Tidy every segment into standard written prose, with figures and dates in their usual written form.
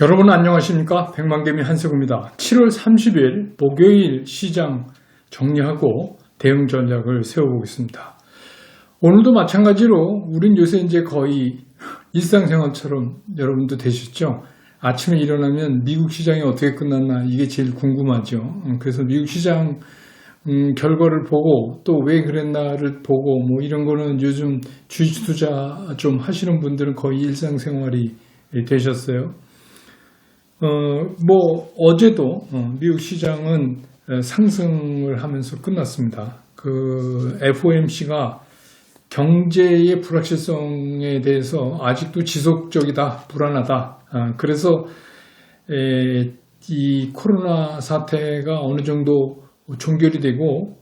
여러분 안녕하십니까? 백만개미 한세구입니다. 7월 30일 목요일 시장 정리하고 대응 전략을 세워보겠습니다. 오늘도 마찬가지로 우린 요새 이제 거의 일상생활처럼 여러분도 되셨죠? 아침에 일어나면 미국 시장이 어떻게 끝났나 이게 제일 궁금하죠. 그래서 미국 시장 결과를 보고 또 왜 그랬나를 보고 뭐 이런 거는 요즘 주식 투자 좀 하시는 분들은 거의 일상생활이 되셨어요. 어제도 미국 시장은 상승을 하면서 끝났습니다. 그 FOMC가 경제의 불확실성에 대해서 아직도 지속적이다, 불안하다. 그래서 이 코로나 사태가 어느 정도 종결이 되고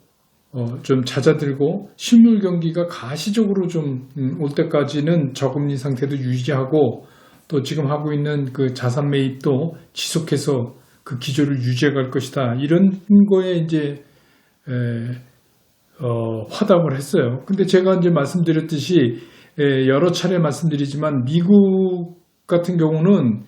좀 잦아들고 실물 경기가 가시적으로 좀 올 때까지는 저금리 상태도 유지하고 또 지금 하고 있는 그 자산 매입도 지속해서 그 기조를 유지해 갈 것이다. 이런 거에 이제 화답을 했어요. 근데 제가 이제 말씀드렸듯이 여러 차례 말씀드리지만 미국 같은 경우는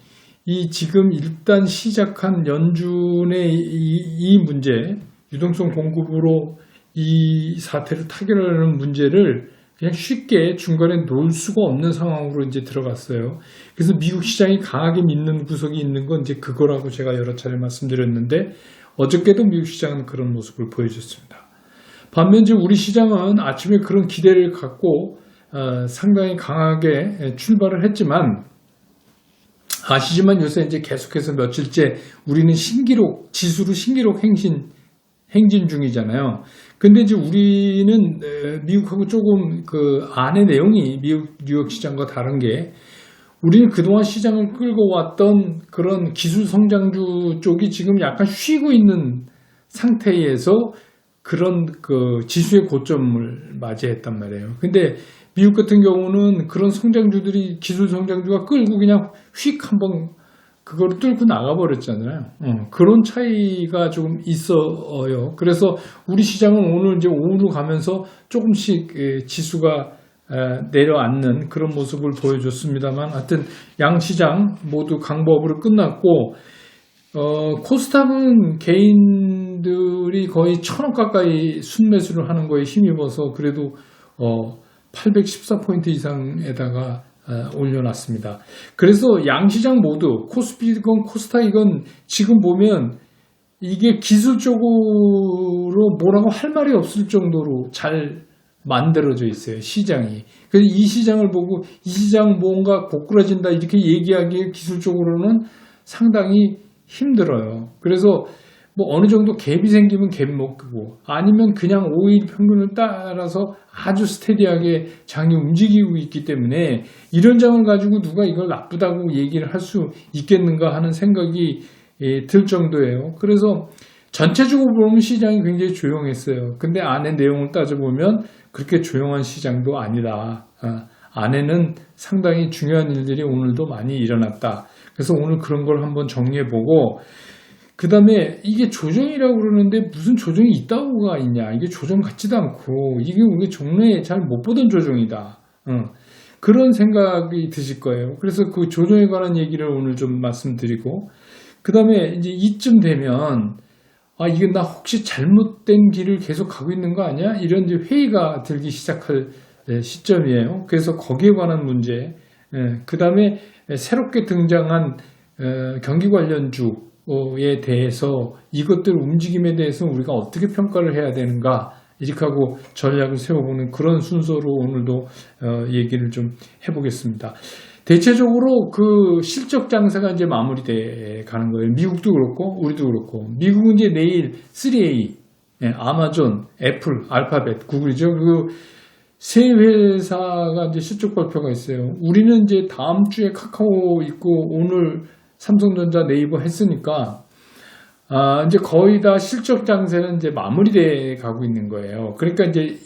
이 지금 일단 시작한 연준의 이 문제, 유동성 공급으로 이 사태를 타결하는 문제를 그냥 쉽게 중간에 놓을 수가 없는 상황으로 이제 들어갔어요. 그래서 미국 시장이 강하게 믿는 구석이 있는 건 이제 그거라고 제가 여러 차례 말씀드렸는데 어저께도 미국 시장은 그런 모습을 보여줬습니다. 반면 이제 우리 시장은 아침에 그런 기대를 갖고 상당히 강하게 출발을 했지만 아시지만 요새 이제 계속해서 며칠째 우리는 지수로 신기록 행진 중이잖아요. 근데 이제 우리는 미국하고 조금 그 안의 내용이 뉴욕 시장과 다른 게 우리는 그동안 시장을 끌고 왔던 그런 기술 성장주 쪽이 지금 약간 쉬고 있는 상태에서 그런 그 지수의 고점을 맞이했단 말이에요. 근데 미국 같은 경우는 그런 성장주들이 기술 성장주가 끌고 그냥 휙 한번 그걸 뚫고 나가버렸잖아요. 그런 차이가 조금 있어요. 그래서 우리 시장은 오늘 이제 오후로 가면서 조금씩 지수가 내려앉는 그런 모습을 보여줬습니다만 하여튼 양시장 모두 강보합으로 끝났고 코스닥은 개인들이 거의 1,000원 가까이 순매수를 하는 거에 힘입어서 그래도 814포인트 이상에다가 올려놨습니다. 그래서 양시장 모두 코스피건 코스닥이건 지금 보면 이게 기술적으로 뭐라고 할 말이 없을 정도로 잘 만들어져 있어요. 시장이. 그래서 이 시장을 보고 이 시장 뭔가 고꾸라진다 이렇게 얘기하기에 기술적으로는 상당히 힘들어요. 그래서 뭐 어느 정도 갭이 생기면 갭 먹고 아니면 그냥 5일 평균을 따라서 아주 스테디하게 장이 움직이고 있기 때문에 이런 장을 가지고 누가 이걸 나쁘다고 얘기를 할 수 있겠는가 하는 생각이 들 정도예요. 그래서 전체적으로 보면 시장이 굉장히 조용했어요. 근데 안에 내용을 따져보면 그렇게 조용한 시장도 아니다. 안에는 상당히 중요한 일들이 오늘도 많이 일어났다. 그래서 오늘 그런 걸 한번 정리해보고 그 다음에 이게 조정이라고 그러는데 무슨 조정이 있다고가 있냐. 이게 조정 같지도 않고 이게 우리 종래에 잘 못 보던 조정이다. 그런 생각이 드실 거예요. 그래서 그 조정에 관한 얘기를 오늘 좀 말씀드리고 그 다음에 이제 이쯤 되면 이게 나 혹시 잘못된 길을 계속 가고 있는 거 아니야? 이런 이제 회의가 들기 시작할 시점이에요. 그래서 거기에 관한 문제 그 다음에 새롭게 등장한 경기 관련주에 대해서 이것들 움직임에 대해서 우리가 어떻게 평가를 해야 되는가 이렇게 하고 전략을 세워보는 그런 순서로 오늘도 얘기를 좀 해보겠습니다. 대체적으로 그 실적 장세가 이제 마무리돼 가는 거예요. 미국도 그렇고 우리도 그렇고 미국은 이제 내일 3A 아마존, 애플, 알파벳, 구글이죠. 그 세 회사가 이제 실적 발표가 있어요. 우리는 이제 다음 주에 카카오 있고 오늘 삼성전자, 네이버 했으니까 이제 거의 다 실적 장세는 이제 마무리돼 가고 있는 거예요. 그러니까 이제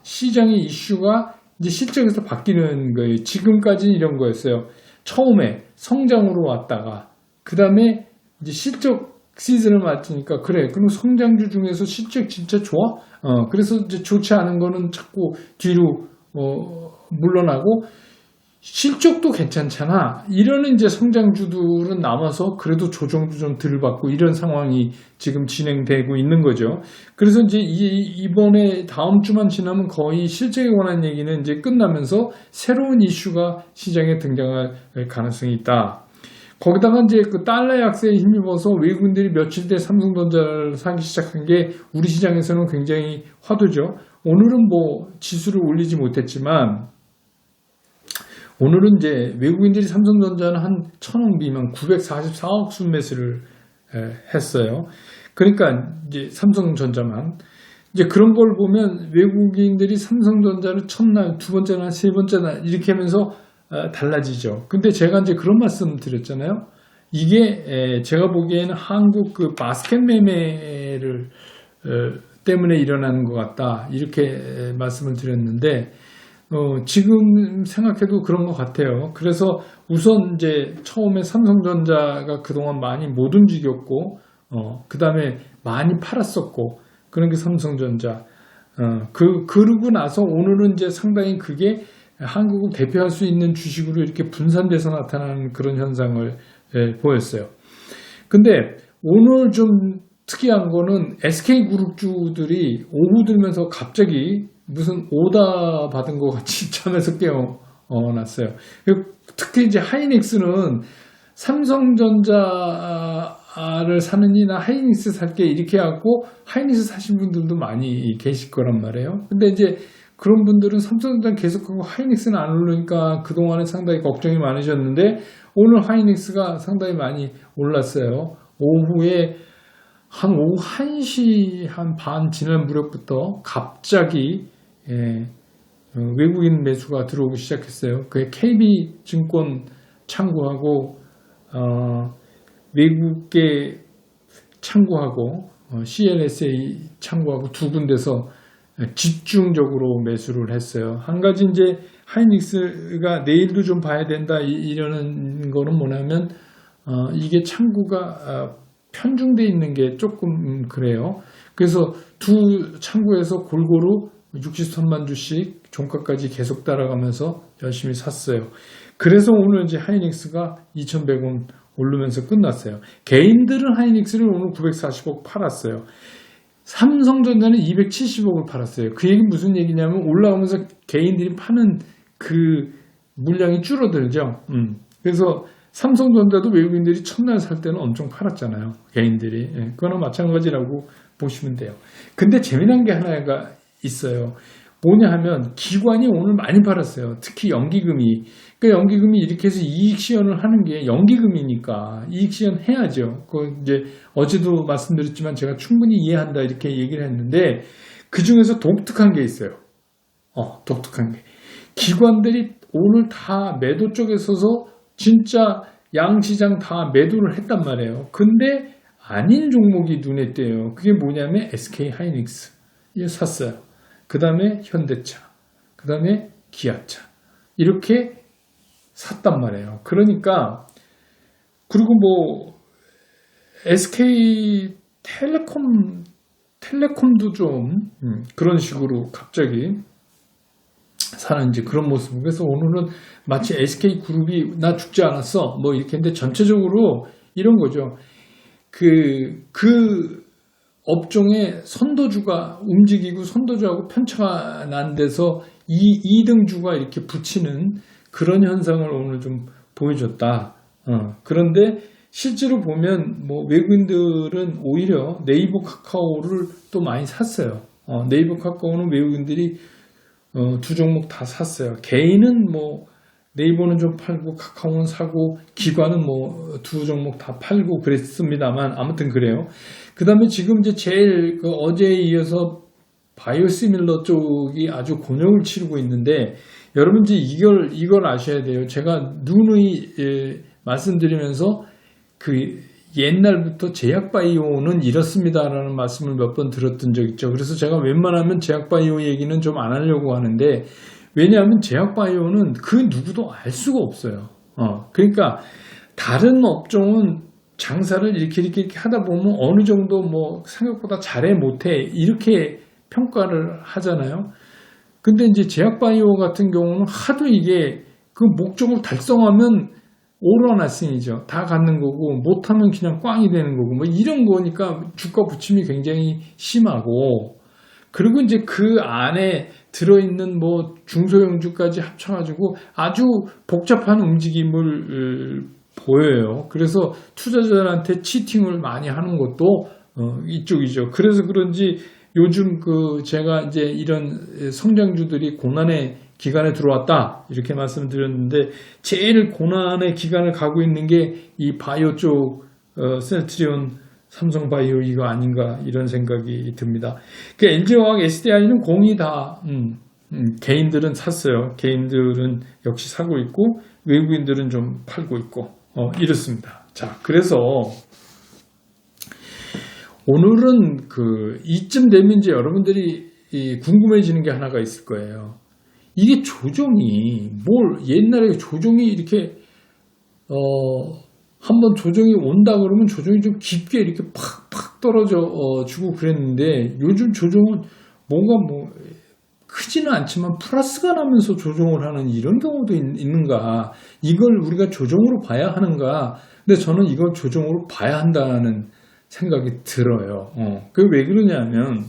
시장의 이슈가 이제 실적에서 바뀌는 거예요. 지금까지는 이런 거였어요. 처음에 성장으로 왔다가 그 다음에 이제 실적 시즌을 맞으니까 그래 그럼 성장주 중에서 실적 진짜 좋아? 그래서 이제 좋지 않은 거는 자꾸 뒤로 물러나고 실적도 괜찮잖아. 이런 이제 성장주들은 남아서 그래도 조정도 좀 덜 받고 이런 상황이 지금 진행되고 있는 거죠. 그래서 이제 이번에 다음 주만 지나면 거의 실적에 관한 얘기는 이제 끝나면서 새로운 이슈가 시장에 등장할 가능성이 있다. 거기다가 이제 그 달러 약세에 힘입어서 외국인들이 며칠 때 삼성전자를 사기 시작한 게 우리 시장에서는 굉장히 화두죠. 오늘은 뭐 지수를 올리지 못했지만 오늘은 이제 외국인들이 삼성전자는 한 1,000억 미만 944억 순매수를 했어요. 그러니까 이제 삼성전자만 이제 그런 걸 보면 외국인들이 삼성전자를 첫날, 두 번째 날, 세 번째 날 이렇게 하면서 달라지죠. 근데 제가 이제 그런 말씀 드렸잖아요. 이게 제가 보기에는 한국 그 바스켓 매매를 때문에 일어나는 것 같다. 이렇게 말씀을 드렸는데 지금 생각해도 그런 것 같아요. 그래서 우선 이제 처음에 삼성전자가 그동안 많이 못 움직였고, 그 다음에 많이 팔았었고, 그런 게 삼성전자. 그러고 나서 오늘은 이제 상당히 그게 한국을 대표할 수 있는 주식으로 이렇게 분산돼서 나타나는 그런 현상을 보였어요. 근데 오늘 좀 특이한 거는 SK그룹주들이 오후 들면서 갑자기 무슨 오다 받은 것 같이 잠에서 깨어났어요. 특히 이제 하이닉스는 삼성전자를 사느니나 하이닉스 살게 이렇게 하고 하이닉스 사신 분들도 많이 계실 거란 말이에요. 근데 이제 그런 분들은 삼성전자 계속하고 하이닉스는 안 오르니까 그동안에 상당히 걱정이 많으셨는데 오늘 하이닉스가 상당히 많이 올랐어요. 오후에 한 오후 1시 한 반 지난 무렵부터 갑자기 외국인 매수가 들어오기 시작했어요. 그게 KB증권 창구하고 외국계 창구하고 CLSA 창구하고 두 군데서 집중적으로 매수를 했어요. 한 가지 이제 하이닉스가 내일도 좀 봐야 된다 이러는 거는 뭐냐면 이게 창구가 편중돼 있는 게 조금 그래요. 그래서 두 창구에서 골고루 60선만 주씩 종가까지 계속 따라가면서 열심히 샀어요. 그래서 오늘 이제 하이닉스가 2,100원 오르면서 끝났어요. 개인들은 하이닉스를 오늘 940억 팔았어요. 삼성전자는 270억을 팔았어요. 그 얘기는 무슨 얘기냐면 올라오면서 개인들이 파는 그 물량이 줄어들죠. 그래서 삼성전자도 외국인들이 첫날 살 때는 엄청 팔았잖아요. 개인들이. 그거나 마찬가지라고 보시면 돼요. 근데 재미난 게 하나가 있어요. 뭐냐 하면 기관이 오늘 많이 팔았어요. 특히 연기금이. 그러니까 연기금이 이렇게 해서 이익 시연을 하는 게 연기금이니까 이익 시연 해야죠. 그 이제 어제도 말씀드렸지만 제가 충분히 이해한다 이렇게 얘기를 했는데 그 중에서 독특한 게 있어요. 독특한 게. 기관들이 오늘 다 매도 쪽에 서서 진짜 양시장 다 매도를 했단 말이에요. 근데 아닌 종목이 눈에 띄어요. 그게 뭐냐면 SK 하이닉스. 이거 샀어요. 그 다음에 현대차. 그 다음에 기아차. 이렇게 샀단 말이에요. 그러니까, 그리고 뭐, SK 텔레콤도 좀, 그런 식으로 갑자기 사는 이제 그런 모습. 그래서 오늘은 마치 SK 그룹이 나 죽지 않았어. 뭐 이렇게 했는데 전체적으로 이런 거죠. 그 업종의 선도주가 움직이고 선도주하고 편차가 난 데서 2등주가 이렇게 붙이는 그런 현상을 오늘 좀 보여줬다. 그런데 실제로 보면 뭐 외국인들은 오히려 네이버 카카오를 또 많이 샀어요. 네이버 카카오는 외국인들이 두 종목 다 샀어요. 개인은 뭐 네이버는 좀 팔고 카카오는 사고 기관은 뭐 두 종목 다 팔고 그랬습니다만 아무튼 그래요. 그 다음에 지금 이제 제일 어제에 이어서 바이오시밀러 쪽이 아주 곤욕을 치르고 있는데 여러분 이제 이걸 아셔야 돼요. 제가 누누이 말씀드리면서 그 옛날부터 제약바이오는 이렇습니다라는 말씀을 몇 번 들었던 적 있죠. 그래서 제가 웬만하면 제약바이오 얘기는 좀 안 하려고 하는데 왜냐하면 제약바이오는 그 누구도 알 수가 없어요. 그러니까 다른 업종은 장사를 이렇게 하다 보면 어느 정도 뭐 생각보다 잘해 못해 이렇게 평가를 하잖아요. 근데 이제 제약바이오 같은 경우는 하도 이게 그 목적을 달성하면 all or nothing이죠. 다 갖는 거고 못하면 그냥 꽝이 되는 거고 뭐 이런 거니까 주가 부침이 굉장히 심하고 그리고 이제 그 안에 들어있는 뭐 중소형주까지 합쳐가지고 아주 복잡한 움직임을 보여요. 그래서 투자자들한테 치팅을 많이 하는 것도 이쪽이죠. 그래서 그런지 요즘 제가 이제 이런 성장주들이 고난의 기간에 들어왔다 이렇게 말씀드렸는데 제일 고난의 기간을 가고 있는 게 이 바이오 쪽 셀트리온 삼성바이오 이거 아닌가 이런 생각이 듭니다. 그러니까 LG화학 SDI는 공이 다 개인들은 샀어요. 개인들은 역시 사고 있고 외국인들은 좀 팔고 있고 이렇습니다. 자, 그래서 오늘은 이쯤 되면 이제 여러분들이 궁금해지는 게 하나가 있을 거예요. 이게 조정이 옛날에 조정이 이렇게 한번 조정이 온다 그러면 조정이 좀 깊게 이렇게 팍팍 떨어져 주고 그랬는데 요즘 조정은 뭔가 크지는 않지만 플러스가 나면서 조정을 하는 이런 경우도 있는가? 이걸 우리가 조정으로 봐야 하는가? 근데 저는 이걸 조정으로 봐야 한다는 생각이 들어요. 그게 왜 그러냐면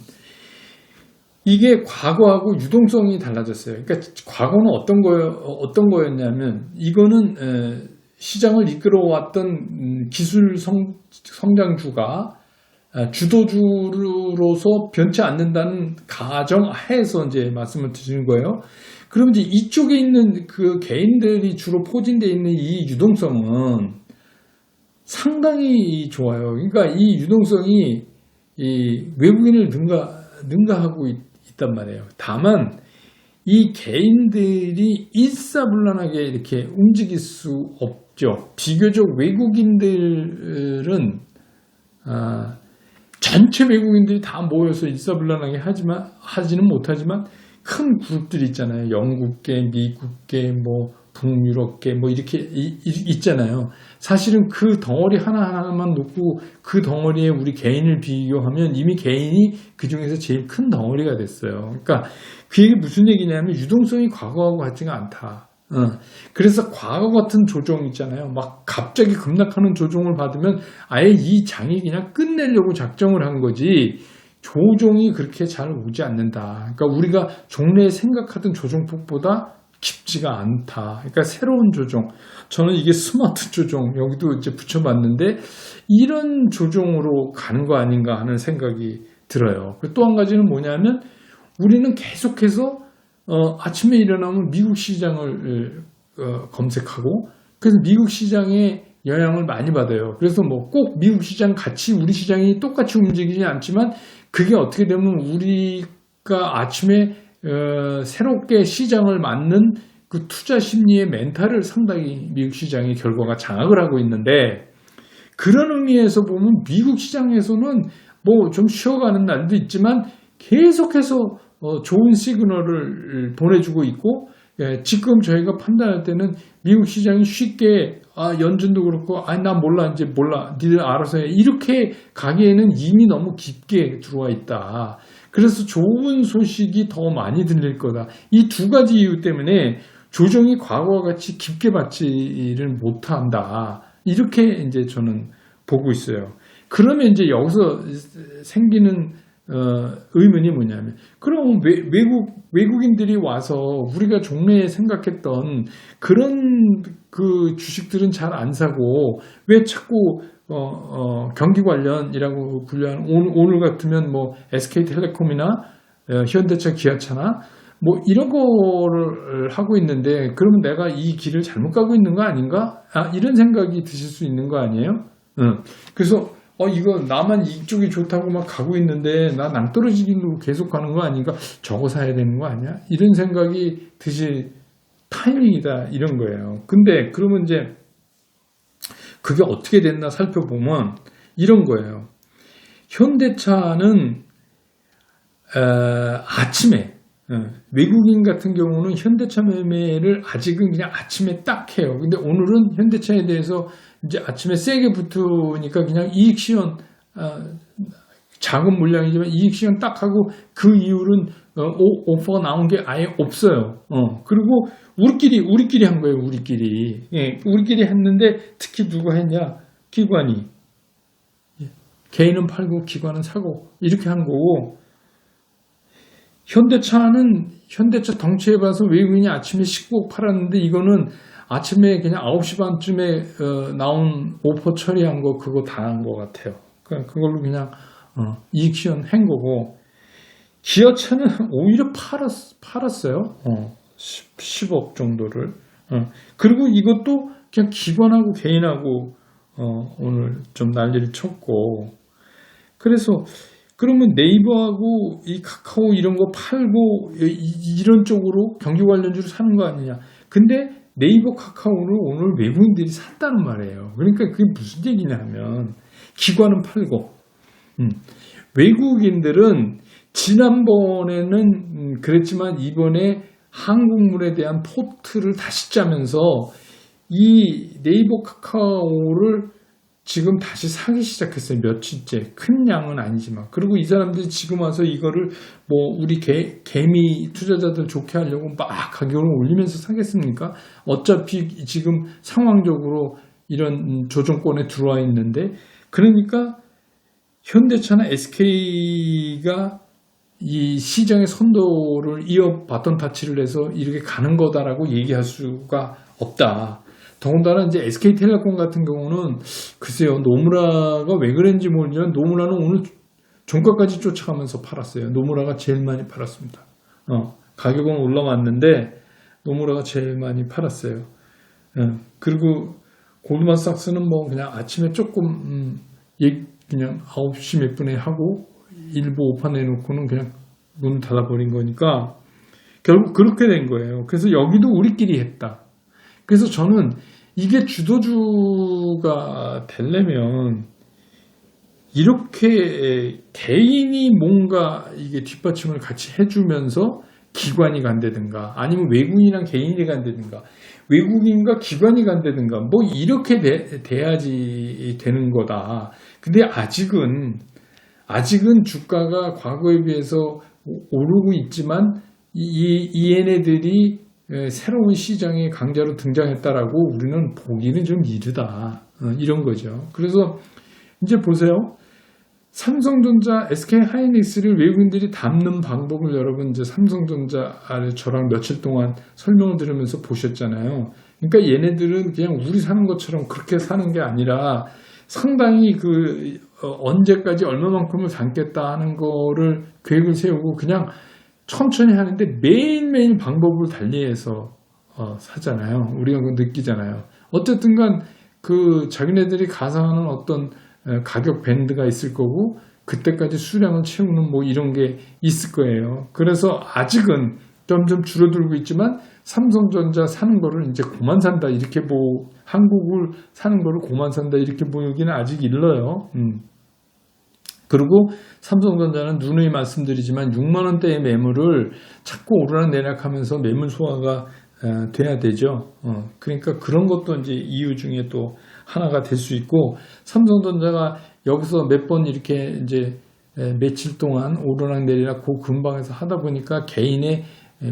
이게 과거하고 유동성이 달라졌어요. 그러니까 과거는 어떤 거였냐면 이거는 시장을 이끌어왔던 기술 성장주가 주도주로서 변치 않는다는 가정하에서 이제 말씀을 드리는 거예요. 그럼 이제 이쪽에 있는 그 개인들이 주로 포진되어 있는 이 유동성은 상당히 좋아요. 그러니까 이 유동성이 이 외국인을 능가하고 있단 말이에요. 다만 이 개인들이 일사불란하게 이렇게 움직일 수 없죠. 비교적 외국인들은 전체 외국인들이 다 모여서 일사불란하게 하지는 못하지만 큰 그룹들이 있잖아요. 영국계, 미국계, 북유럽계 이렇게 있잖아요. 사실은 그 덩어리 하나하나만 놓고 그 덩어리에 우리 개인을 비교하면 이미 개인이 그 중에서 제일 큰 덩어리가 됐어요. 그러니까 그 얘기 무슨 얘기냐면 유동성이 과거하고 같지가 않다. 그래서 과거 같은 조정 있잖아요. 막 갑자기 급락하는 조정을 받으면 아예 이 장이 그냥 끝내려고 작정을 한 거지 조정이 그렇게 잘 오지 않는다. 그러니까 우리가 종래에 생각하던 조정폭보다 깊지가 않다. 그러니까 새로운 조정. 저는 이게 스마트 조정 여기도 이제 붙여봤는데 이런 조정으로 가는 거 아닌가 하는 생각이 들어요. 또 한 가지는 뭐냐면 우리는 계속해서 아침에 일어나면 미국 시장을 검색하고 그래서 미국 시장의 영향을 많이 받아요. 그래서 꼭 미국 시장 같이 우리 시장이 똑같이 움직이지 않지만 그게 어떻게 되면 우리가 아침에 새롭게 시장을 맞는 그 투자 심리의 멘탈을 상당히 미국 시장의 결과가 장악을 하고 있는데 그런 의미에서 보면 미국 시장에서는 좀 쉬어가는 날도 있지만 계속해서 좋은 시그널을 보내주고 있고 지금 저희가 판단할 때는 미국 시장이 쉽게 연준도 그렇고 나 몰라 이제 몰라 니들 알아서 해 이렇게 가기에는 이미 너무 깊게 들어와 있다. 그래서 좋은 소식이 더 많이 들릴 거다. 이 두 가지 이유 때문에 조정이 과거와 같이 깊게 받지를 못한다. 이렇게 이제 저는 보고 있어요. 그러면 이제 여기서 생기는 의문이 뭐냐면 그럼 외국인들이 와서 우리가 종래에 생각했던 그런 그 주식들은 잘 안 사고 왜 자꾸 경기 관련이라고 분류하는 오늘 같으면 SK텔레콤이나 현대차, 기아차나 이런 거를 하고 있는데 그러면 내가 이 길을 잘못 가고 있는 거 아닌가? 이런 생각이 드실 수 있는 거 아니에요? 그래서 이거 나만 이쪽이 좋다고 막 가고 있는데 나 낭떠러지기로 계속 가는 거 아닌가? 저거 사야 되는 거 아니야? 이런 생각이 드실 타이밍이다 이런 거예요. 근데 그러면 이제 그게 어떻게 됐나 살펴보면 이런 거예요. 현대차는 아침에 외국인 같은 경우는 현대차 매매를 아직은 그냥 아침에 딱 해요. 근데 오늘은 현대차에 대해서 이제 아침에 세게 붙으니까 그냥 이익 시현 작은 물량이지만 이익 시현 딱 하고 그 이후로는 오퍼가 나온 게 아예 없어요. 그리고 우리끼리 한 거예요. 우리끼리. 예, 우리끼리 했는데 특히 누가 했냐? 기관이. 개인은 팔고 기관은 사고 이렇게 한 거고, 현대차 덩치에 봐서 외국인이 아침에 19억 팔았는데 이거는 아침에 그냥 9시 반쯤에 나온 오퍼 처리한 거 그거 다 한 것 같아요. 그걸로 그냥 이익 실현한 거고, 기아차는 오히려 팔았어요. 10억 정도를. 그리고 이것도 그냥 기관하고 개인하고 오늘 좀 난리를 쳤고, 그래서 그러면 네이버하고 이 카카오 이런 거 팔고 이런 쪽으로 경기 관련주를 사는 거 아니냐. 근데 네이버 카카오를 오늘 외국인들이 샀다는 말이에요. 그러니까 그게 무슨 얘기냐면 기관은 팔고, 외국인들은 지난번에는 그랬지만 이번에 한국물에 대한 포트를 다시 짜면서 이 네이버 카카오를 지금 다시 사기 시작했어요. 며칠째. 큰 양은 아니지만. 그리고 이 사람들이 지금 와서 이거를 뭐 우리 개미 투자자들 좋게 하려고 막 가격을 올리면서 사겠습니까? 어차피 지금 상황적으로 이런 조정권에 들어와 있는데, 그러니까 현대차나 SK가 이 시장의 선도를 바톤 타치를 해서 이렇게 가는 거다라고 얘기할 수가 없다. 더군다나 이제 SK텔레콤 같은 경우는 글쎄요, 노무라가 왜 그런지 모르지만 노무라는 오늘 종가까지 쫓아가면서 팔았어요. 노무라가 제일 많이 팔았습니다. 가격은 올라왔는데 노무라가 제일 많이 팔았어요. 그리고 골드만삭스는 뭐 그냥 아침에 조금 그냥 9시 몇 분에 하고 일부 오판 내놓고는 그냥 문 닫아버린 거니까 결국 그렇게 된 거예요. 그래서 여기도 우리끼리 했다. 그래서 저는 이게 주도주가 되려면 이렇게 개인이 뭔가 이게 뒷받침을 같이 해주면서 기관이 간다든가 아니면 외국인이랑 개인이 간다든가 외국인과 기관이 간다든가 뭐 이렇게 돼야지 되는 거다. 근데 아직은 주가가 과거에 비해서 오르고 있지만 얘네들이 새로운 시장의 강자로 등장했다라고 우리는 보기는 좀 이르다. 이런 거죠. 그래서 이제 보세요. 삼성전자, SK하이닉스를 외국인들이 담는 방법을 여러분 이제 삼성전자를 저랑 며칠 동안 설명을 들으면서 보셨잖아요. 그러니까 얘네들은 그냥 우리 사는 것처럼 그렇게 사는 게 아니라 상당히 언제까지 얼마만큼을 담겠다 하는 거를 계획을 세우고 그냥 천천히 하는데 매일매일 방법을 달리해서 사잖아요. 우리가 그거 느끼잖아요. 어쨌든 간 자기네들이 가상하는 어떤 가격 밴드가 있을 거고 그때까지 수량을 채우는 뭐 이런 게 있을 거예요. 그래서 아직은 점점 줄어들고 있지만 삼성전자 사는 거를 이제 고만 산다 이렇게 한국을 사는 거를 고만 산다 이렇게 보기는 아직 일러요. 그리고 삼성전자는 누누이 말씀드리지만 6만 원대의 매물을 자꾸 오르락내리락하면서 매물 소화가 돼야 되죠. 그러니까 그런 것도 이제 이유 중에 또 하나가 될 수 있고, 삼성전자가 여기서 몇 번 이렇게 이제 며칠 동안 오르락내리락 그 근방에서 하다 보니까 개인의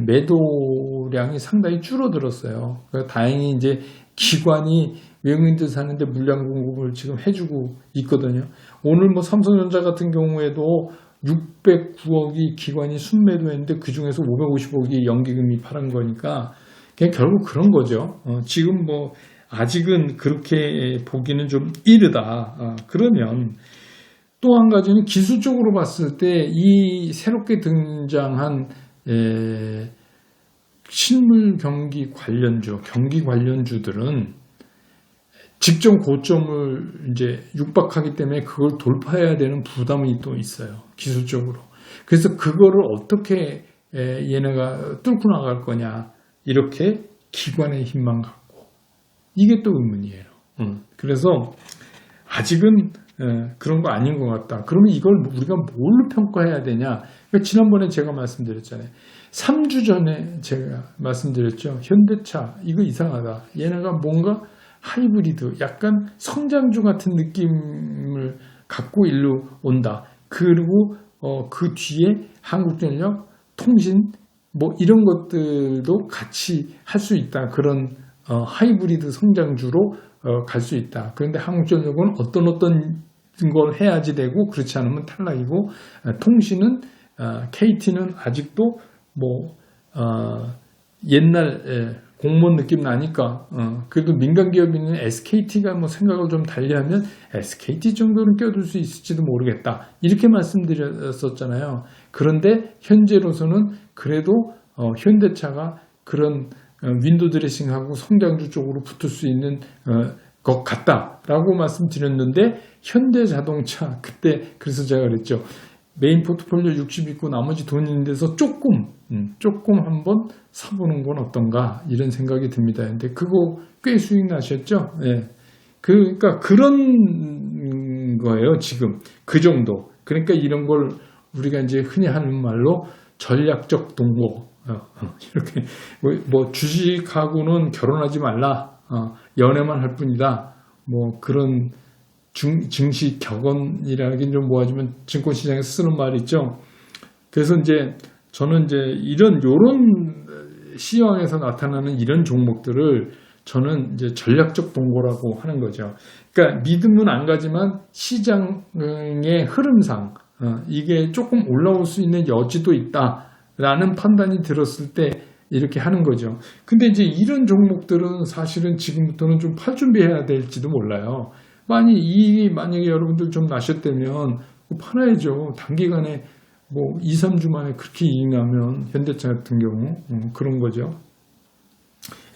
매도량이 상당히 줄어들었어요. 그러니까 다행히 이제 기관이 외국인들 사는데 물량 공급을 지금 해주고 있거든요. 오늘 뭐 삼성전자 같은 경우에도 609억이 기관이 순매도했는데 그 중에서 550억이 연기금이 팔은 거니까 그냥 결국 그런 거죠. 지금 뭐 아직은 그렇게 보기는 좀 이르다. 그러면 또 한 가지는 기술적으로 봤을 때 이 새롭게 등장한 실물 경기 관련주들은 직전 고점을 이제 육박하기 때문에 그걸 돌파해야 되는 부담이 또 있어요. 기술적으로. 그래서 그거를 어떻게 얘네가 뚫고 나갈 거냐. 이렇게 기관의 힘만 갖고. 이게 또 의문이에요. 그래서 아직은 그런 거 아닌 것 같다. 그러면 이걸 우리가 뭘로 평가해야 되냐. 그러니까 지난번에 제가 말씀드렸잖아요. 3주 전에 제가 말씀드렸죠. 현대차 이거 이상하다. 얘네가 뭔가 하이브리드 약간 성장주 같은 느낌을 갖고 일로 온다. 그리고 그 뒤에 한국전력 통신 뭐 이런 것들도 같이 할 수 있다. 그런 하이브리드 성장주로 갈 수 있다. 그런데 한국전력은 어떤 걸 해야지 되고 그렇지 않으면 탈락이고 통신은 KT는 아직도 뭐 옛날 공무원 느낌 나니까 그래도 민간 기업인 SKT가 뭐 생각을 좀 달리하면 SKT 정도는 껴둘 수 있을지도 모르겠다 이렇게 말씀드렸었잖아요. 그런데 현재로서는 그래도 현대차가 그런 윈도 드레싱하고 성장주 쪽으로 붙을 수 있는 것 같다라고 말씀드렸는데 현대자동차 그때 그래서 제가 그랬죠. 메인 포트폴리오 60 있고 나머지 돈 있는 데서 조금 한번 사보는 건 어떤가 이런 생각이 듭니다. 근데 그거 꽤 수익 나셨죠? 예. 그러니까 그런 거예요. 지금 그 정도. 그러니까 이런 걸 우리가 이제 흔히 하는 말로 전략적 동거. 이렇게 뭐 주식하고는 결혼하지 말라. 연애만 할 뿐이다. 뭐 그런 증시 격언이라긴 좀 뭐하지만 증권시장에서 쓰는 말이 있죠. 그래서 이제 저는 이제 요런 시황에서 나타나는 이런 종목들을 저는 이제 전략적 동고라고 하는 거죠. 그러니까 믿음은 안 가지만 시장의 흐름상 이게 조금 올라올 수 있는 여지도 있다라는 판단이 들었을 때 이렇게 하는 거죠. 근데 이제 이런 종목들은 사실은 지금부터는 좀 팔 준비해야 될지도 몰라요. 만약에 여러분들 좀 나셨다면 팔아야죠. 단기간에 뭐 2, 3주 만에 그렇게 이익 나면 현대차 같은 경우 그런 거죠.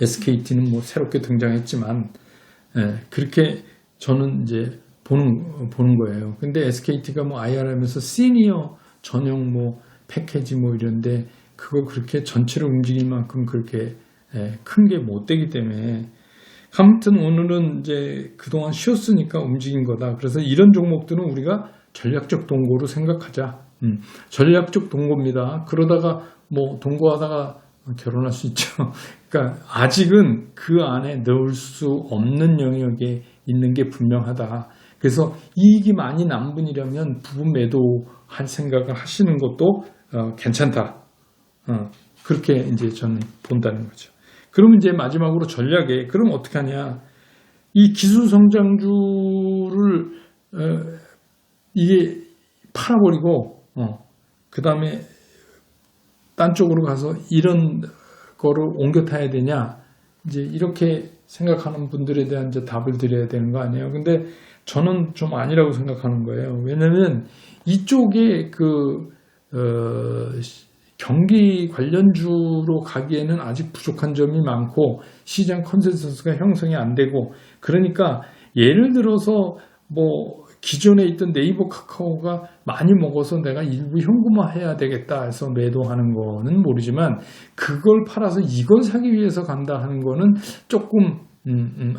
SKT는 뭐 새롭게 등장했지만 그렇게 저는 이제 보는 거예요. 근데 SKT가 뭐 IR하면서 시니어 전용 뭐 패키지 뭐 이런데 그거 그렇게 전체를 움직일 만큼 그렇게 큰 게 못 되기 때문에 아무튼 오늘은 이제 그동안 쉬었으니까 움직인 거다. 그래서 이런 종목들은 우리가 전략적 동고로 생각하자. 전략적 동고입니다. 그러다가 뭐 동거하다가 결혼할 수 있죠. 그러니까 아직은 그 안에 넣을 수 없는 영역에 있는 게 분명하다. 그래서 이익이 많이 난 분이라면 부분 매도할 생각을 하시는 것도 괜찮다. 그렇게 이제 저는 본다는 거죠. 그러면 이제 마지막으로 전략에 그럼 어떻게 하냐? 이 기술 성장주를 이게 팔아버리고 그 다음에 딴 쪽으로 가서 이런 거를 옮겨 타야 되냐? 이제 이렇게 생각하는 분들에 대한 이제 답을 드려야 되는 거 아니에요? 근데 저는 좀 아니라고 생각하는 거예요. 왜냐면 이쪽에 경기 관련주로 가기에는 아직 부족한 점이 많고 시장 컨센서스가 형성이 안 되고 그러니까 예를 들어서 뭐 기존에 있던 네이버 카카오가 많이 먹어서 내가 일부 현금화해야 되겠다 해서 매도하는 거는 모르지만 그걸 팔아서 이걸 사기 위해서 간다 하는 거는 조금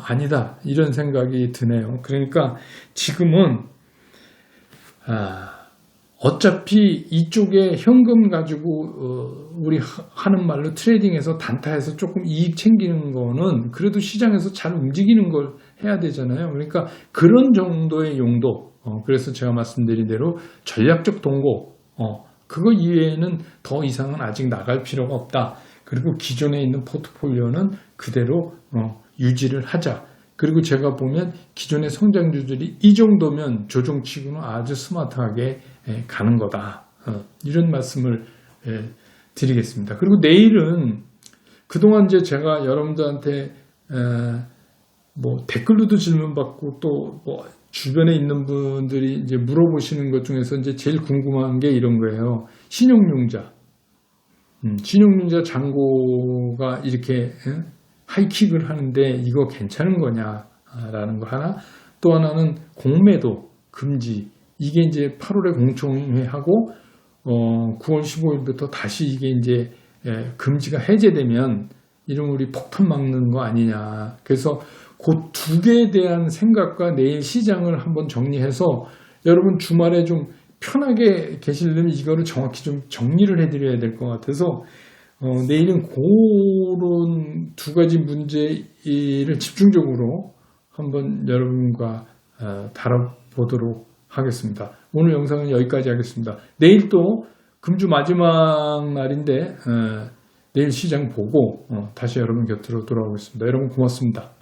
아니다 이런 생각이 드네요. 그러니까 지금은 어차피 이쪽에 현금 가지고 우리 하는 말로 트레이딩해서 단타해서 조금 이익 챙기는 거는 그래도 시장에서 잘 움직이는 걸 해야 되잖아요. 그러니까 그런 정도의 용도. 그래서 제가 말씀드린 대로 전략적 동고. 그거 이외에는 더 이상은 아직 나갈 필요가 없다. 그리고 기존에 있는 포트폴리오는 그대로 유지를 하자. 그리고 제가 보면 기존의 성장주들이 이 정도면 조정치고는 아주 스마트하게 가는 거다. 이런 말씀을 드리겠습니다. 그리고 내일은 그동안 이제 제가 여러분들한테 뭐 댓글로도 질문받고 또 뭐 주변에 있는 분들이 이제 물어보시는 것 중에서 이제 제일 궁금한 게 이런 거예요. 신용융자. 신용융자 잔고가 이렇게 하이킥을 하는데 이거 괜찮은 거냐라는 거 하나. 또 하나는 공매도 금지. 이게 이제 8월에 공청회하고 9월 15일부터 다시 이게 이제 금지가 해제되면 이런 우리 폭탄 막는 거 아니냐. 그래서 그 두 개에 대한 생각과 내일 시장을 한번 정리해서 여러분 주말에 좀 편하게 계시려면 이거를 정확히 좀 정리를 해드려야 될 것 같아서 내일은 그런 두 가지 문제를 집중적으로 한번 여러분과 다뤄보도록 하겠습니다. 오늘 영상은 여기까지 하겠습니다. 내일 또 금주 마지막 날인데 내일 시장 보고 다시 여러분 곁으로 돌아오겠습니다. 여러분 고맙습니다.